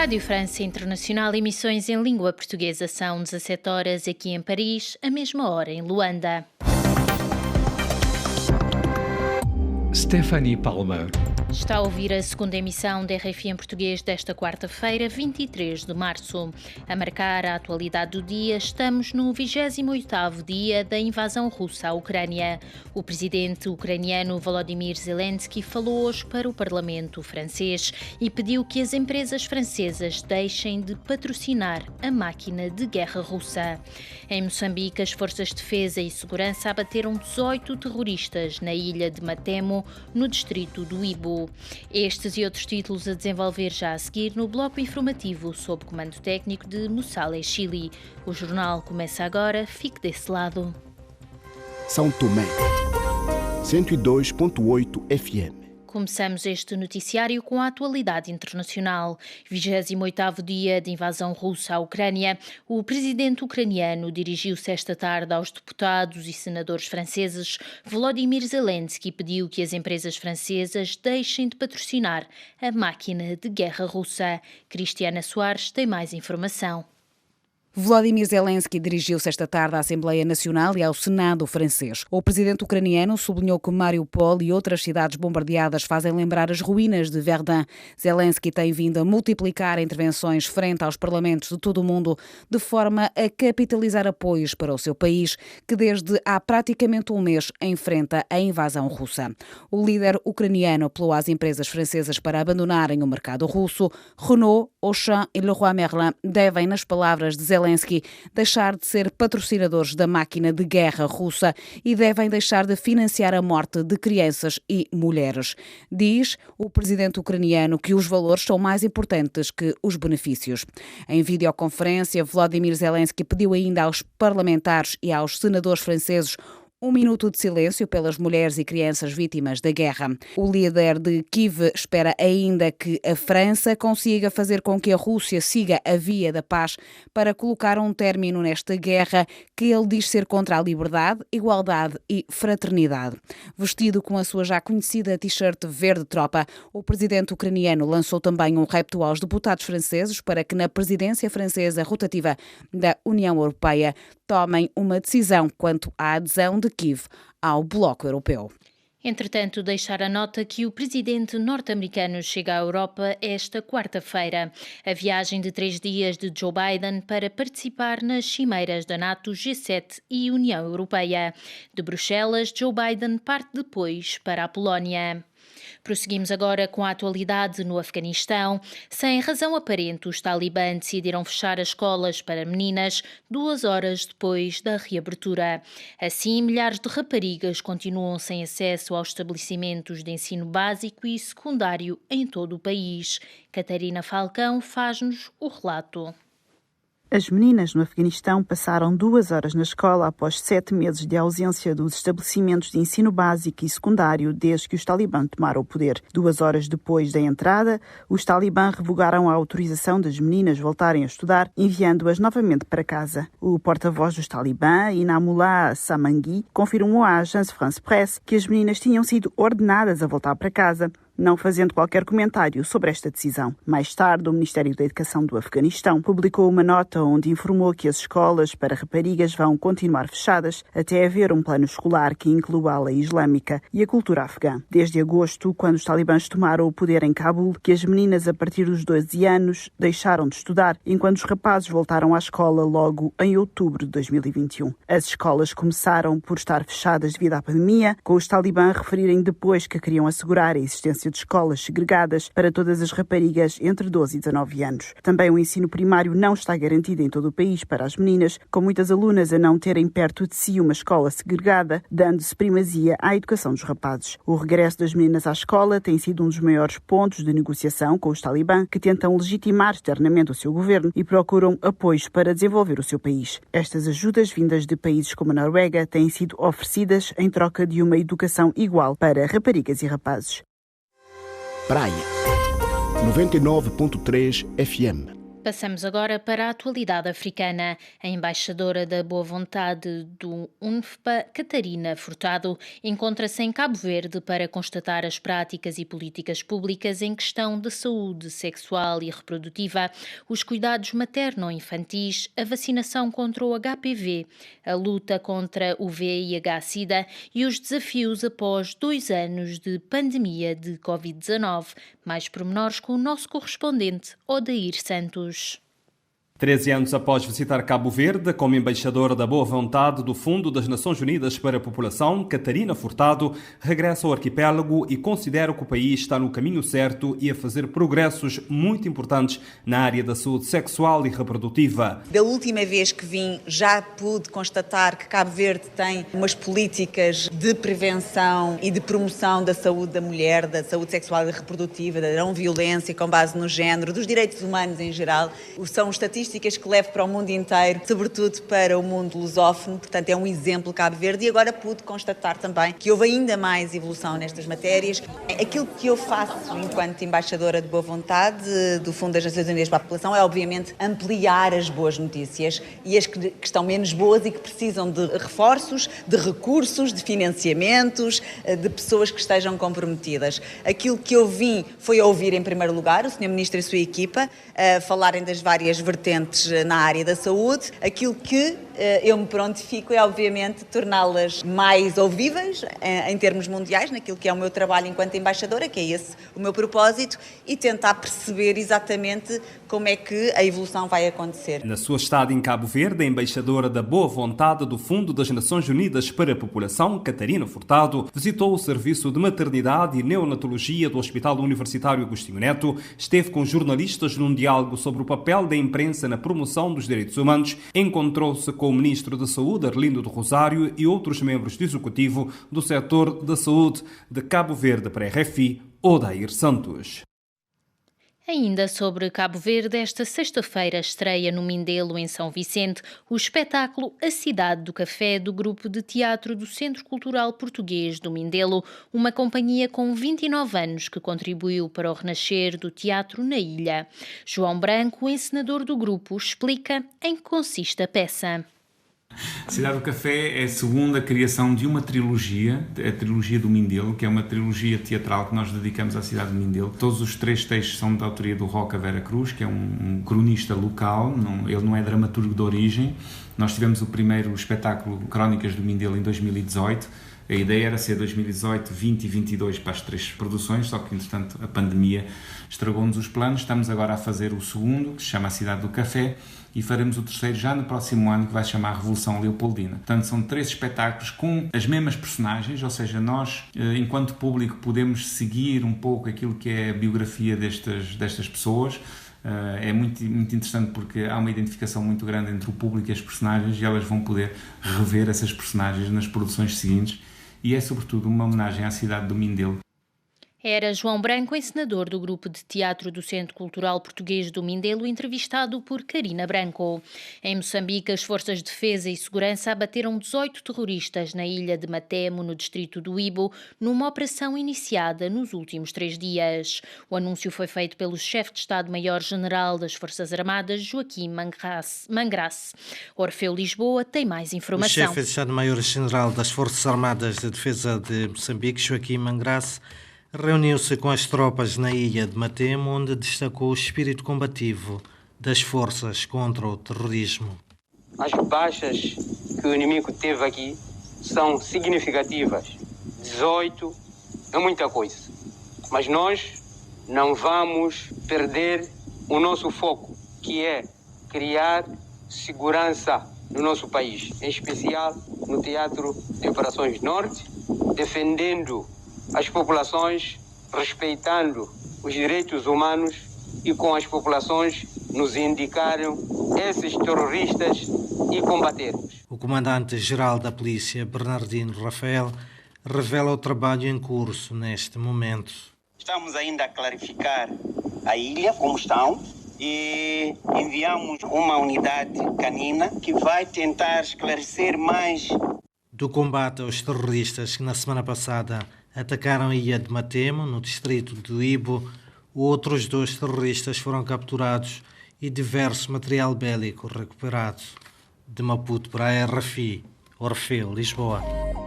Rádio França Internacional, emissões em língua portuguesa. São 17 horas aqui em Paris, a mesma hora em Luanda. Stephanie Palmer. Está a ouvir a segunda emissão da RFI em português desta quarta-feira, 23 de março. A marcar a atualidade do dia, estamos no 28º dia da invasão russa à Ucrânia. O presidente ucraniano Volodymyr Zelensky falou hoje para o Parlamento francês e pediu que as empresas francesas deixem de patrocinar a máquina de guerra russa. Em Moçambique, as forças de defesa e segurança abateram 18 terroristas na ilha de Matemo, no distrito do Ibo. Estes e outros títulos a desenvolver já a seguir no bloco informativo sob comando técnico de Mussale Chile. O jornal começa agora, fique desse lado. São Tomé, 102.8 FM. Começamos este noticiário com a atualidade internacional. 28º dia de invasão russa à Ucrânia. O presidente ucraniano dirigiu-se esta tarde aos deputados e senadores franceses. Volodymyr Zelensky pediu que as empresas francesas deixem de patrocinar a máquina de guerra russa. Cristiana Soares tem mais informação. Volodymyr Zelensky dirigiu-se esta tarde à Assembleia Nacional e ao Senado francês. O presidente ucraniano sublinhou que Mariupol e outras cidades bombardeadas fazem lembrar as ruínas de Verdun. Zelensky tem vindo a multiplicar intervenções frente aos parlamentos de todo o mundo, de forma a capitalizar apoios para o seu país, que desde há praticamente um mês enfrenta a invasão russa. O líder ucraniano apelou às empresas francesas para abandonarem o mercado russo. Renault, Auchan e Leroy Merlin devem, nas palavras de Zelensky, deixar de ser patrocinadores da máquina de guerra russa e devem deixar de financiar a morte de crianças e mulheres. Diz o presidente ucraniano que os valores são mais importantes que os benefícios. Em videoconferência, Volodymyr Zelensky pediu ainda aos parlamentares e aos senadores franceses um minuto de silêncio pelas mulheres e crianças vítimas da guerra. O líder de Kiev espera ainda que a França consiga fazer com que a Rússia siga a via da paz para colocar um término nesta guerra que ele diz ser contra a liberdade, igualdade e fraternidade. Vestido com a sua já conhecida t-shirt verde tropa, o presidente ucraniano lançou também um repto aos deputados franceses para que na presidência francesa rotativa da União Europeia tomem uma decisão quanto à adesão de Kiev ao Bloco Europeu. Entretanto, deixar a nota que o presidente norte-americano chega à Europa esta quarta-feira. A viagem de 3 dias de Joe Biden para participar nas cimeiras da NATO, G7 e União Europeia. De Bruxelas, Joe Biden parte depois para a Polónia. Prosseguimos agora com a atualidade no Afeganistão. Sem razão aparente, os talibã decidiram fechar as escolas para meninas 2 horas depois da reabertura. Assim, milhares de raparigas continuam sem acesso aos estabelecimentos de ensino básico e secundário em todo o país. Catarina Falcão faz-nos o relato. As meninas no Afeganistão passaram 2 horas na escola após 7 meses de ausência dos estabelecimentos de ensino básico e secundário desde que os talibã tomaram o poder. 2 horas depois da entrada, os talibã revogaram a autorização das meninas voltarem a estudar, enviando-as novamente para casa. O porta-voz dos talibã, Inamullah Samangui, confirmou à agência France Presse que as meninas tinham sido ordenadas a voltar para casa, não fazendo qualquer comentário sobre esta decisão. Mais tarde, o Ministério da Educação do Afeganistão publicou uma nota onde informou que as escolas para raparigas vão continuar fechadas até haver um plano escolar que inclua a lei islâmica e a cultura afegã. Desde agosto, quando os talibãs tomaram o poder em Cabul, que as meninas a partir dos 12 anos deixaram de estudar, enquanto os rapazes voltaram à escola logo em outubro de 2021. As escolas começaram por estar fechadas devido à pandemia, com os talibãs referirem depois que queriam assegurar a existência de escolas segregadas para todas as raparigas entre 12 e 19 anos. Também o ensino primário não está garantido em todo o país para as meninas, com muitas alunas a não terem perto de si uma escola segregada, dando-se primazia à educação dos rapazes. O regresso das meninas à escola tem sido um dos maiores pontos de negociação com os talibã, que tentam legitimar externamente o seu governo e procuram apoios para desenvolver o seu país. Estas ajudas, vindas de países como a Noruega, têm sido oferecidas em troca de uma educação igual para raparigas e rapazes. Praia, 99.3 FM. Passamos agora para a atualidade africana. A embaixadora da Boa Vontade do UNFPA, Catarina Furtado, encontra-se em Cabo Verde para constatar as práticas e políticas públicas em questão de saúde sexual e reprodutiva, os cuidados materno-infantis, a vacinação contra o HPV, a luta contra o VIH-Sida e os desafios após 2 anos de pandemia de Covid-19. Mais pormenores com o nosso correspondente, Odair Santos. 13 anos após visitar Cabo Verde, como embaixadora da Boa Vontade do Fundo das Nações Unidas para a População, Catarina Furtado regressa ao arquipélago e considera que o país está no caminho certo e a fazer progressos muito importantes na área da saúde sexual e reprodutiva. Da última vez que vim, já pude constatar que Cabo Verde tem umas políticas de prevenção e de promoção da saúde da mulher, da saúde sexual e reprodutiva, da não violência com base no género, dos direitos humanos em geral. São estatísticas que levo para o mundo inteiro, sobretudo para o mundo lusófono, portanto é um exemplo Cabo Verde, e agora pude constatar também que houve ainda mais evolução nestas matérias. Aquilo que eu faço enquanto embaixadora de Boa Vontade do Fundo das Nações Unidas para a População é obviamente ampliar as boas notícias e as que estão menos boas e que precisam de reforços, de recursos, de financiamentos, de pessoas que estejam comprometidas. Aquilo que eu vim foi ouvir em primeiro lugar o Sr. Ministro e a sua equipa falarem das várias vertentes na área da saúde. Aquilo que eu me prontifico é, obviamente, torná-las mais ouvíveis em termos mundiais, naquilo que é o meu trabalho enquanto embaixadora, que é esse o meu propósito, e tentar perceber exatamente como é que a evolução vai acontecer. Na sua estada em Cabo Verde, a embaixadora da Boa Vontade do Fundo das Nações Unidas para a População, Catarina Furtado, visitou o Serviço de Maternidade e Neonatologia do Hospital Universitário Agostinho Neto, esteve com jornalistas num diálogo sobre o papel da imprensa na promoção dos direitos humanos, encontrou-se com o Ministro da Saúde, Arlindo do Rosário, e outros membros do Executivo do setor da saúde de Cabo Verde. Para a RFI, Odair Santos. Ainda sobre Cabo Verde, esta sexta-feira estreia no Mindelo, em São Vicente, o espetáculo A Cidade do Café, do grupo de teatro do Centro Cultural Português do Mindelo, uma companhia com 29 anos que contribuiu para o renascer do teatro na ilha. João Branco, encenador do grupo, explica em que consiste a peça. A Cidade do Café é a segunda criação de uma trilogia, a trilogia do Mindelo, que é uma trilogia teatral que nós dedicamos à cidade de Mindelo. Todos os 3 textos são da autoria do Roca Vera Cruz, que é um cronista local, ele não é dramaturgo de origem. Nós tivemos o primeiro espetáculo Crónicas do Mindelo em 2018. A ideia era ser 2018, 20 e 22 para as 3 produções, só que, entretanto, a pandemia estragou-nos os planos. Estamos agora a fazer o segundo, que se chama A Cidade do Café, e faremos o terceiro já no próximo ano, que vai se chamar Revolução Leopoldina. Portanto, são 3 espetáculos com as mesmas personagens, ou seja, nós, enquanto público, podemos seguir um pouco aquilo que é a biografia destas pessoas. É muito interessante porque há uma identificação muito grande entre o público e as personagens, e elas vão poder rever essas personagens nas produções seguintes. E é, sobretudo, uma homenagem à cidade do Mindelo. Era João Branco, encenador do grupo de teatro do Centro Cultural Português do Mindelo, entrevistado por Karina Branco. Em Moçambique, as forças de defesa e segurança abateram 18 terroristas na ilha de Matemo, no distrito do Ibo, numa operação iniciada nos últimos 3 dias. O anúncio foi feito pelo chefe de Estado-Maior-General das Forças Armadas, Joaquim Mangrace. Orfeu Lisboa tem mais informação. O chefe de Estado-Maior-General das Forças Armadas de Defesa de Moçambique, Joaquim Mangrace, reuniu-se com as tropas na ilha de Matemo, onde destacou o espírito combativo das forças contra o terrorismo. As baixas que o inimigo teve aqui são significativas. 18 é muita coisa. Mas nós não vamos perder o nosso foco, que é criar segurança no nosso país, em especial no Teatro de Operações Norte, defendendo as populações, respeitando os direitos humanos, e com as populações nos indicaram esses terroristas e combatermos. O comandante-geral da polícia, Bernardino Rafael, revela o trabalho em curso neste momento. Estamos ainda a clarificar a ilha, como estão, e enviamos uma unidade canina que vai tentar esclarecer mais do combate aos terroristas que na semana passada atacaram a ilha de Matemo, no distrito do Ibo. Outros 2 terroristas foram capturados e diverso material bélico recuperado de Maputo para a RFI, Orfeu, Lisboa.